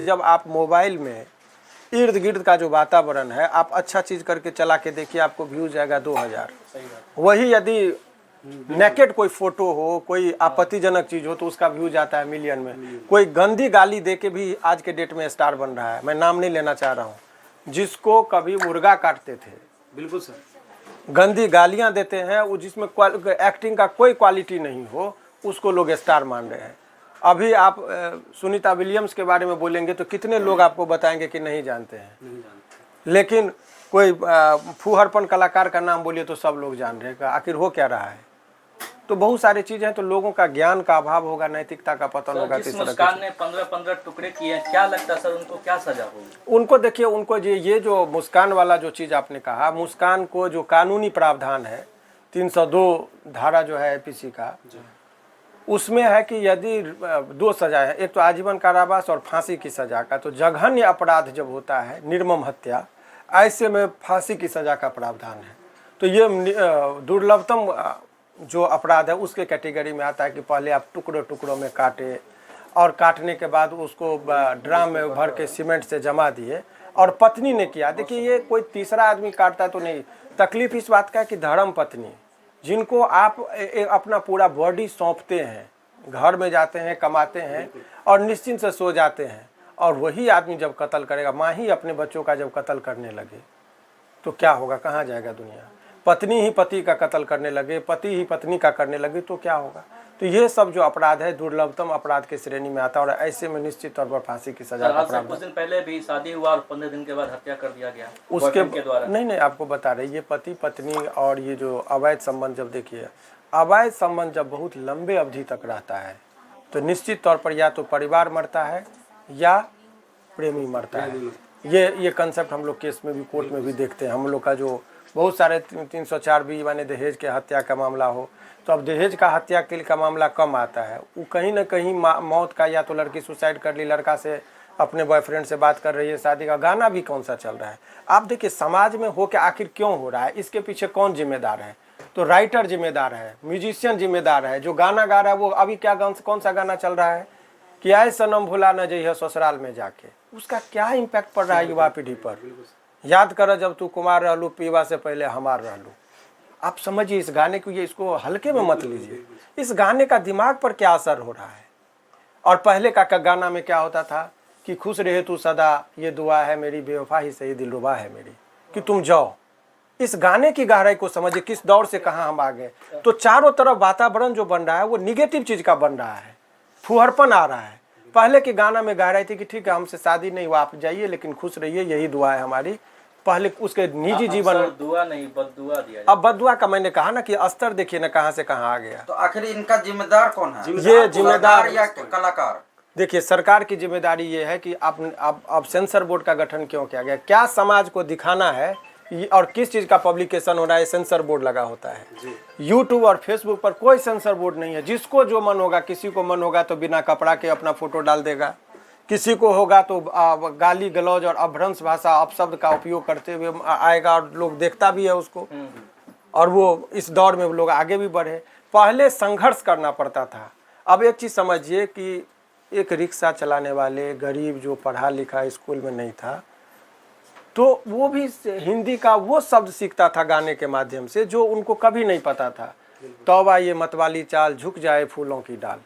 जब आप मोबाइल में इर्द गिर्द का जो वातावरण है, आप अच्छा चीज़ करके चला के देखिए, आपको व्यू जाएगा 2000। वही यदि नेकेड कोई फोटो हो, कोई आपत्तिजनक चीज़ हो, तो उसका व्यू जाता है मिलियन में। कोई गंदी गाली दे के भी आज के डेट में स्टार बन रहा है। मैं नाम नहीं लेना चाह रहा हूँ, जिसको कभी मुर्गा काटते थे, बिल्कुल सर, गंदी गालियाँ देते हैं, वो जिसमें एक्टिंग का कोई क्वालिटी नहीं हो, उसको लोग स्टार मान रहे हैं। अभी आप सुनीता विलियम्स के बारे में बोलेंगे तो कितने लोग आपको बताएंगे कि नहीं जानते हैं, नहीं जानते। लेकिन कोई फूहड़पन कलाकार का नाम बोलिए तो सब लोग जान रहे हैं। आखिर हो क्या रहा है? तो बहुत सारी चीजें हैं। तो लोगों का ज्ञान का अभाव होगा, नैतिकता का पतन होगा। जिस मुस्कान ने 15-15 टुकड़े किए, क्या लगता है सर उनको क्या सजा होगी? उनको देखिए, उनको ये जो मुस्कान वाला जो चीज़ आपने कहा, मुस्कान को जो कानूनी प्रावधान है 302 धारा जो है APC का, उसमें है कि यदि 2 सजा है, एक तो आजीवन कारावास और फांसी की सजा का। तो जघन्य अपराध जब होता है, निर्मम हत्या, ऐसे में फांसी की सजा का प्रावधान है। तो ये दुर्लभतम जो अपराध है उसके कैटेगरी में आता है कि पहले आप टुकड़ों टुकड़ों में काटे, और काटने के बाद उसको ड्राम में भर के सीमेंट से जमा दिए, और पत्नी ने किया। देखिए, ये कोई तीसरा आदमी काटता तो नहीं। तकलीफ इस बात का है कि धर्म पत्नी, जिनको आप अपना पूरा बॉडी सौंपते हैं, घर में जाते हैं, कमाते हैं और निश्चिंत से सो जाते हैं, और वही आदमी जब कत्ल करेगा, माँ ही अपने बच्चों का जब कत्ल करने लगे, तो क्या होगा? कहाँ जाएगा दुनिया? पत्नी ही पति का कत्ल करने लगे, पति ही पत्नी का करने लगे, तो क्या होगा? तो ये सब जो अपराध है दुर्लभतम अपराध की श्रेणी में आता है, और ऐसे में निश्चित तौर पर फांसी की सजा का प्रावधान। कुछ दिन पहले भी शादी हुआ और 15 दिन के बाद हत्या कर दिया गया उसके द्वारा। नहीं, आपको बता रहे, ये पति पत्नी और ये जो अवैध संबंध, जब देखिए अवैध संबंध जब बहुत लंबे अवधि तक रहता है, तो निश्चित तौर पर या तो परिवार मरता है या प्रेमी मरता है। ये कंसेप्ट हम लोग केस में भी, कोर्ट में भी देखते हैं। हम लोग का जो बहुत सारे 304B माने दहेज के हत्या का मामला हो, तो अब दहेज का हत्या का मामला कम आता है। वो कहीं ना कहीं मौत का, या तो लड़की सुसाइड कर ली, लड़का से अपने बॉयफ्रेंड से बात कर रही है, शादी का गाना भी कौन सा चल रहा है। आप देखिए, समाज में हो के आखिर क्यों हो रहा है, इसके पीछे कौन जिम्मेदार है? तो राइटर जिम्मेदार है, म्यूजिशियन जिम्मेदार है, जो गाना गा रहा है वो अभी क्या कौन सा गाना चल रहा है कि आए सनम भुला न जइह ससुराल में जाके, उसका क्या इम्पैक्ट पड़ रहा है युवा पीढ़ी पर? याद कर जब तू कुमार रहलू, पीवा से पहले हमार रहलू। आप समझिए इस गाने को, ये इसको हल्के में मत लीजिए। इस गाने का दिमाग पर क्या असर हो रहा है? और पहले का गाना में क्या होता था कि खुश रहे तू सदा, ये दुआ है मेरी, बेवफा ही सही दिलरुबा है मेरी, कि तुम जाओ। इस गाने की गहराई को समझिए, किस दौर से कहाँ हम आ गए। तो चारों तरफ वातावरण जो बन रहा है वो निगेटिव चीज का बन रहा है, फुहरपन आ रहा है। पहले के गाना में गहराई थी कि ठीक है, हमसे शादी नहीं हुआ, आप जाइए लेकिन खुश रहिए, यही दुआ है हमारी। पहले उसके निजी जीवन, दुआ नहीं बद्दुआ दिया। अब बद्दुआ का मैंने कहा ना कि स्तर देखिए ना कहाँ से कहाँ आ गया। तो आखिर इनका जिम्मेदार कौन है? ये जिम्मेदार या कलाकार? देखिए, सरकार की जिम्मेदारी ये है कि अब सेंसर बोर्ड का गठन क्यों किया गया, क्या समाज को दिखाना है और किस चीज़ का पब्लिकेशन हो रहा है, सेंसर बोर्ड लगा होता है। यूट्यूब और फेसबुक पर कोई सेंसर बोर्ड नहीं है। जिसको जो मन होगा, किसी को मन होगा तो बिना कपड़ा के अपना फोटो डाल देगा, किसी को होगा तो गाली गलौज और अभ्रंश भाषा अपशब्द का उपयोग करते हुए आएगा, और लोग देखता भी है उसको। और वो इस दौर में लोग आगे भी बढ़े। पहले संघर्ष करना पड़ता था। अब एक चीज़ समझिए कि एक रिक्शा चलाने वाले गरीब जो पढ़ा लिखा स्कूल में नहीं था, तो वो भी हिंदी का वो शब्द सीखता था गाने के माध्यम से जो उनको कभी नहीं पता था। तौबा ये मतवाली चाल, झुक जाए फूलों की डाल,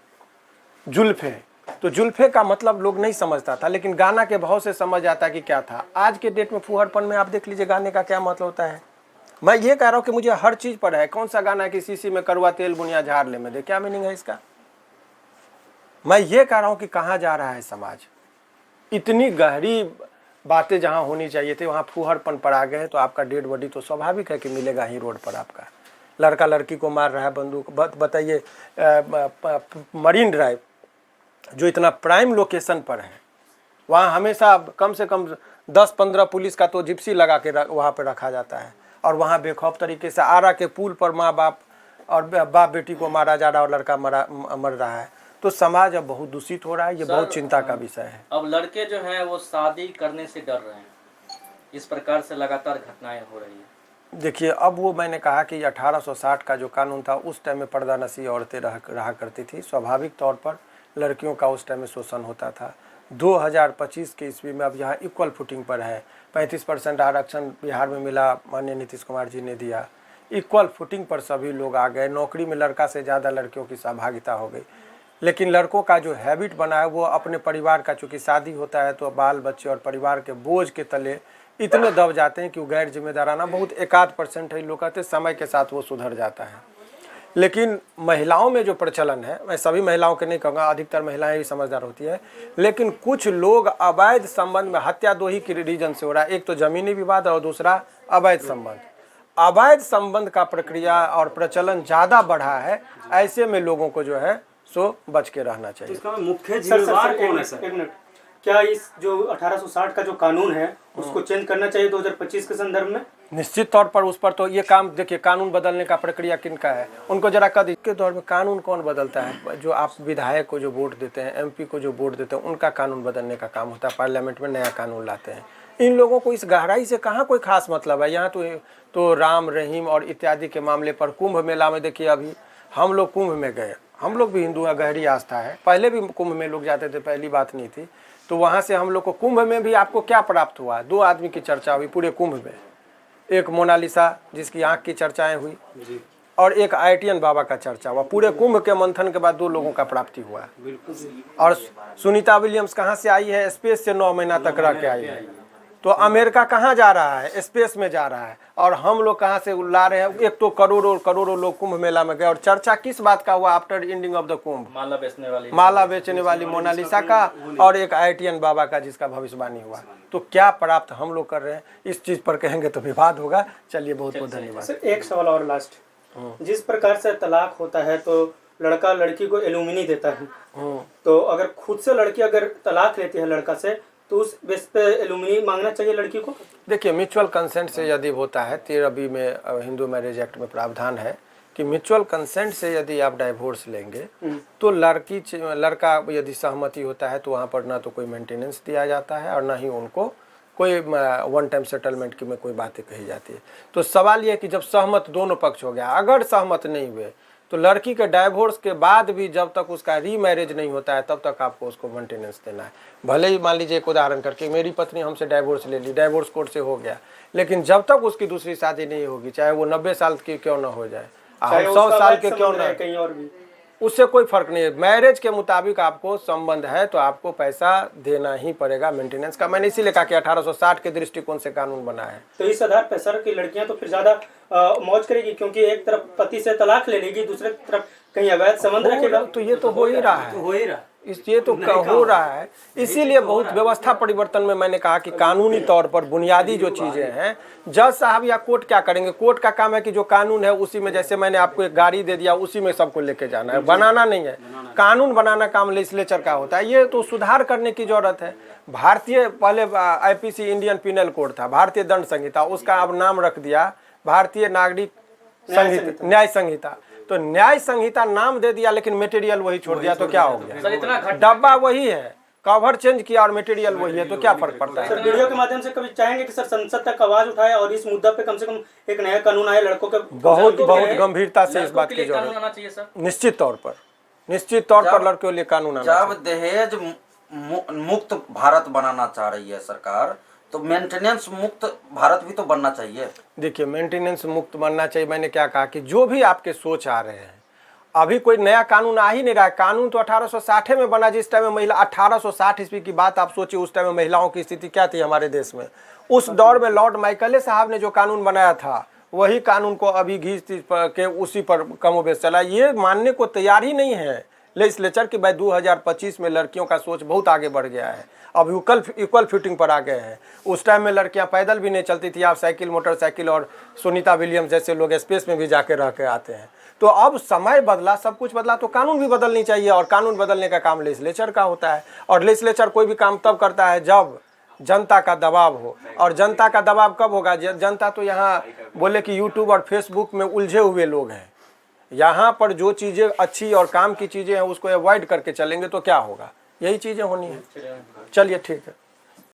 जुल्फे। तो जुल्फे का मतलब लोग नहीं समझता था, लेकिन गाना के भाव से समझ आता कि क्या था। आज के डेट में फुहरपन में आप देख लीजिए गाने का क्या मतलब होता है। मैं ये कह रहा हूँ कि मुझे हर चीज़ पर है। कौन सा गाना है कि शीशी में कड़वा तेल बुनिया झाड़ ले में दे, क्या मीनिंग है इसका? मैं ये कह रहा हूँ कि कहाँ जा रहा है समाज। इतनी गहरी बातें जहाँ होनी चाहिए थी वहाँ फुहरपन पर आ गए। तो आपका डेड बॉडी तो स्वाभाविक है कि मिलेगा ही रोड पर। आपका लड़का लड़की को मार रहा है बंदूक। बताइए, मरीन ड्राइव जो इतना प्राइम लोकेशन पर है, वहाँ हमेशा कम से कम 10-15 पुलिस का तो जिप्सी लगा के वहाँ पर रखा जाता है। और वहाँ बेखौफ तरीके से आरा के पुल पर माँ बाप और बाप बेटी को मारा जा रहा है और लड़का मर रहा है। तो समाज अब बहुत दूषित हो रहा है। ये बहुत चिंता का विषय है। अब लड़के जो हैं वो शादी करने से डर रहे हैं। इस प्रकार से लगातार घटनाएं हो रही हैं। देखिए, अब वो मैंने कहा कि 1860 का जो कानून था, उस टाइम में पर्दानशी औरतें रहा करती थी। स्वाभाविक तौर पर लड़कियों का उस टाइम में शोषण होता था। 2025 के ईस्वी में अब यहाँ इक्वल फुटिंग पर है। 35% आरक्षण बिहार में मिला, माननीय नीतीश कुमार जी ने दिया। इक्वल फुटिंग पर सभी लोग आ गए। नौकरी में लड़का से ज़्यादा लड़कियों की सहभागिता हो गई। लेकिन लड़कों का जो हैबिट बना है वो अपने परिवार का, चूँकि शादी होता है तो बाल बच्चे और परिवार के बोझ के तले इतने दब जाते हैं कि वो गैर जिम्मेदाराना, बहुत एकाध % है लोग कहते हैं, समय के साथ वो सुधर जाता है। लेकिन महिलाओं में जो प्रचलन है, मैं सभी महिलाओं के नहीं कहूँगा, अधिकतर महिलाएं ही समझदार होती है, लेकिन कुछ लोग अवैध संबंध में, हत्या दो ही की रीजन से हो रहा है, एक तो जमीनी विवाद और दूसरा अवैध संबंध। अवैध संबंध का प्रक्रिया और प्रचलन ज़्यादा बढ़ा है। ऐसे में लोगों को जो है सो बच के रहना चाहिए। इसका मुख्य जिम्मेदार कौन है सर? एक मिनट, क्या इस जो 1860 का जो कानून है उसको चेंज करना चाहिए 2025 के संदर्भ में? निश्चित तौर पर उस पर तो ये काम, देखिए कानून बदलने का प्रक्रिया किनका है, उनको जरा कद के दौर में कानून कौन बदलता है? जो आप विधायक को जो वोट देते हैं, MP को जो वोट देते हैं, उनका कानून बदलने का काम होता है। पार्लियामेंट में नया कानून लाते हैं। इन लोगों को इस गहराई से कहाँ कोई खास मतलब है। यहाँ तो राम रहीम और इत्यादि के मामले पर, कुंभ मेला में देखिए, अभी हम लोग कुंभ में गए, हम लोग भी हिंदू हैं, गहरी आस्था है, पहले भी कुंभ में लोग जाते थे, पहली बात नहीं थी। तो वहाँ से हम लोग को कुंभ में भी आपको क्या प्राप्त हुआ? 2 आदमी की चर्चा हुई पूरे कुंभ में, एक मोनालिसा जिसकी आँख की चर्चाएं हुई और एक IITN बाबा का चर्चा हुआ। पूरे कुंभ के मंथन के बाद 2 लोगों का प्राप्ति हुआ। और सुनीता विलियम्स कहाँ से आई है? स्पेस से 9 महीना तक रह के आई है। तो अमेरिका कहाँ जा रहा है? स्पेस में जा रहा है। और हम लोग कहाँ से ला रहे हैं? एक तो करोड़ों लोग कुंभ मेला में गए और चर्चा किस बात का हुआ? आफ्टर एंडिंग ऑफ द कुंभ, माला बेचने वाली मोनालिसा का और एक IITN बाबा का जिसका भविष्यवाणी हुआ। तो क्या प्राप्त हम लोग कर रहे हैं? इस चीज पर कहेंगे तो विवाद होगा। चलिए, बहुत बहुत धन्यवाद। सर एक सवाल और लास्ट, जिस प्रकार से तलाक होता है तो लड़का लड़की को एलुमिनी देता है, तो अगर खुद से लड़की अगर तलाक लेती है लड़का से, तो उस बेस पे एलुमिनी मांगना चाहिए लड़की को? देखिए, म्यूचुअल कंसेंट से यदि होता है, 13B में हिंदू मैरिज एक्ट में प्रावधान है कि म्यूचुअल कंसेंट से यदि आप डाइवोर्स लेंगे तो लड़का यदि सहमति होता है तो वहाँ पर ना तो कोई मेंटेनेंस दिया जाता है और ना ही उनको कोई 1 टाइम सेटलमेंट की में कोई बातें कही जाती है। तो सवाल ये है कि जब सहमत दोनों पक्ष हो गया, अगर सहमत नहीं हुए तो लड़की के डाइवोर्स के बाद भी जब तक उसका रीमैरिज नहीं होता है तब तक आपको उसको मेंटेनेंस देना है। भले ही मान लीजिए, एक उदाहरण करके, मेरी पत्नी हमसे डाइवोर्स ले ली, डाइवोर्स कोर्ट से हो गया, लेकिन जब तक उसकी दूसरी शादी नहीं होगी, चाहे वो 90 साल की क्यों ना हो जाए, 100 साल के क्यों ना, कहीं और भी, उससे कोई फर्क नहीं है। मैरिज के मुताबिक आपको संबंध है तो आपको पैसा देना ही पड़ेगा मेंटेनेंस का। मैंने इसीलिए कहा कि 1860 के दृष्टिकोण से कानून बना है। तो इस आधार पर सर की लड़कियां तो फिर ज्यादा मौज करेगी, क्योंकि एक तरफ पति से तलाक ले लेगी, दूसरे तरफ कहीं अवैध संबंध रखेगा। तो ये तो हो ही रहा है, ये तो हो रहा है। इसीलिए बहुत व्यवस्था परिवर्तन में मैंने कहा कि कानूनी तौर पर बुनियादी जो चीजें हैं, जज साहब या कोर्ट क्या करेंगे? कोर्ट का काम है कि जो कानून है उसी में, जैसे मैंने आपको एक गाड़ी दे दिया उसी में सबको लेके जाना है, बनाना नहीं है। कानून बनाना काम लेजिस्लेचर का होता है। ये तो सुधार करने की जरूरत है। भारतीय, पहले IPC इंडियन पिनल कोड था, भारतीय दंड संहिता, उसका अब नाम रख दिया भारतीय नागरिक न्याय संहिता। तो न्याय संहिता नाम दे दिया लेकिन मटेरियल वही छोड़ दिया, तो क्या हो गया? डब्बा वही है, कवर चेंज किया और मटेरियल वही है, तो क्या फर्क पड़ता है? सर वीडियो के माध्यम से कभी चाहेंगे कि सर संसद तक आवाज उठाए और इस मुद्दा पे कम से कम एक नया कानून आए लड़कों के? बहुत गंभीरता से इस बात की जरूरत है। निश्चित तौर पर लड़कियों के लिए कानून आना चाहिए। जब दहेज मुक्त भारत बनाना चाह रही है सरकार, तो मेंटेनेंस मुक्त भारत भी तो बनना चाहिए। देखिए, मेंटेनेंस मुक्त बनना चाहिए। मैंने क्या कहा कि जो भी आपके सोच आ रहे हैं, अभी कोई नया कानून आ ही नहीं रहा है। कानून तो 1860 में बना, जिस टाइम में महिला, 1860 ईस्वी की बात आप सोचिए, उस टाइम में महिलाओं की स्थिति क्या थी हमारे देश में। उस दौर में लॉर्ड माइकले साहब ने जो कानून बनाया था, वही कानून को अभी घींच के उसी पर कमोबेश चला। ये मानने को तैयार ही नहीं है लेजिस्लेचर कि भाई 2025 में लड़कियों का सोच बहुत आगे बढ़ गया है, अब इक्वल फिटिंग पर आ गए हैं। उस टाइम में लड़कियां पैदल भी नहीं चलती थी, आप साइकिल, मोटरसाइकिल, और सुनीता विलियम्स जैसे लोग स्पेस में भी जाके रह के आते हैं। तो अब समय बदला, सब कुछ बदला, तो कानून भी बदलनी चाहिए, और कानून बदलने का काम लेजिस्लेचर का होता है। और लेजिस्लेचर कोई भी काम तब करता है जब जनता का दबाव हो। और जनता का दबाव कब होगा? जनता तो यहाँ बोले कि यूट्यूब और फेसबुक में उलझे हुए लोग हैं। यहाँ पर जो चीज़ें अच्छी और काम की चीज़ें हैं उसको अवॉइड करके चलेंगे तो क्या होगा? यही चीज़ें होनी है। चलिए, ठीक है।